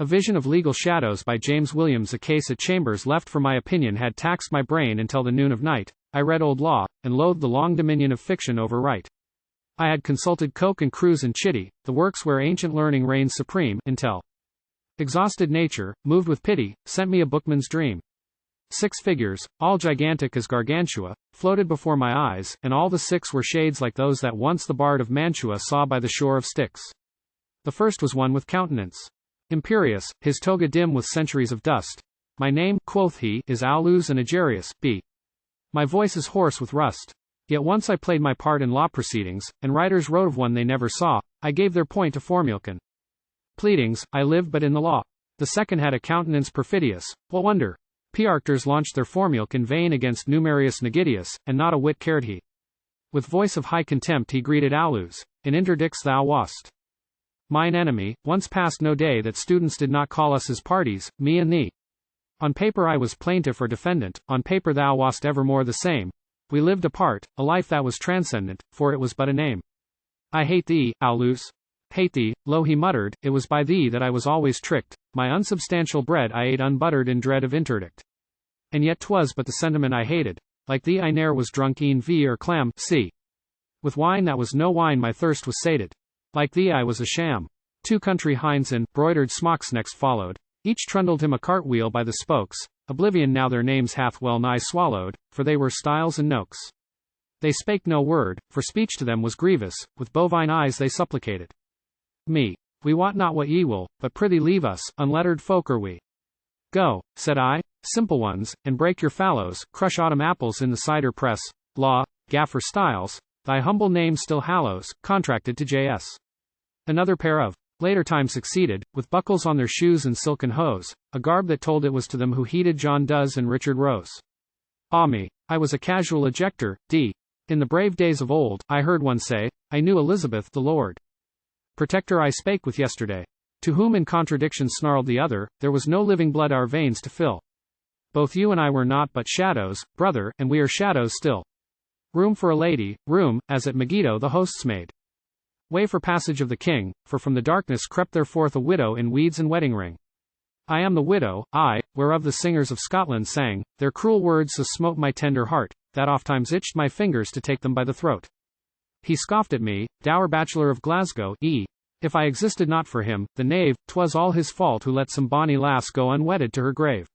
A Vision of Legal Shadows by James Williams. A case at Chambers left for my opinion had taxed my brain until the noon of night. I read old law, and loathed the long dominion of fiction over right. I had consulted Coke and Cruise and Chitty, the works where ancient learning reigns supreme, until exhausted nature, moved with pity, sent me a bookman's dream. 6 figures, all gigantic as Gargantua, floated before my eyes, and all the 6 were shades like those that once the bard of Mantua saw by the shore of Styx. The first was one with countenance imperious, his toga dim with centuries of dust. My name, quoth he, is Aulus and Agerius, b. My voice is hoarse with rust. Yet once I played my part in law proceedings, and writers wrote of one they never saw. I gave their point to formulć. Pleadings, I lived but in the law. The second had a countenance perfidious. What wonder? P-arctors launched their formulć in vain against numerius negitius, and not a whit cared he. With voice of high contempt he greeted Aulus, in interdicts thou wast mine enemy. Once passed no day that students did not call us as parties, me and thee. On paper I was plaintiff or defendant, on paper thou wast evermore the same. We lived apart, a life that was transcendent, for it was but a name. I hate thee, Aulus. Hate thee, lo he muttered, it was by thee that I was always tricked, my unsubstantial bread I ate unbuttered in dread of interdict. And yet 'twas but the sentiment I hated, like thee I ne'er was drunk e'en veal or clam, see. With wine that was no wine my thirst was sated. Like thee I was a sham. 2 country hinds in broidered smocks next followed, each trundled him a cartwheel by the spokes, oblivion now their names hath well nigh swallowed, for they were Styles and Nokes. They spake no word, for speech to them was grievous, with bovine eyes they supplicated me. We wot not what ye will, but prithee leave us, unlettered folk are we. Go, said I, simple ones, and break your fallows, crush autumn apples in the cider press. Law, Gaffer Styles, thy humble name still hallows, contracted to J.S. Another pair of later time succeeded, with buckles on their shoes and silken hose, a garb that told it was to them who heeded John Does and Richard Rose. Ah me, I was a casual ejector, d. In the brave days of old, I heard one say, I knew Elizabeth the Lord Protector I spake with yesterday. To whom in contradiction snarled the other, there was no living blood our veins to fill. Both you and I were naught but shadows, brother, and we are shadows still. Room for a lady, room, as at Megiddo the hosts made way for passage of the king, for from the darkness crept there forth a widow in weeds and wedding ring. I am the widow, I, whereof the singers of Scotland sang, their cruel words so smote my tender heart, that ofttimes itched my fingers to take them by the throat. He scoffed at me, dour bachelor of Glasgow, if I existed not for him, the knave, 'twas all his fault who let some bonny lass go unwedded to her grave.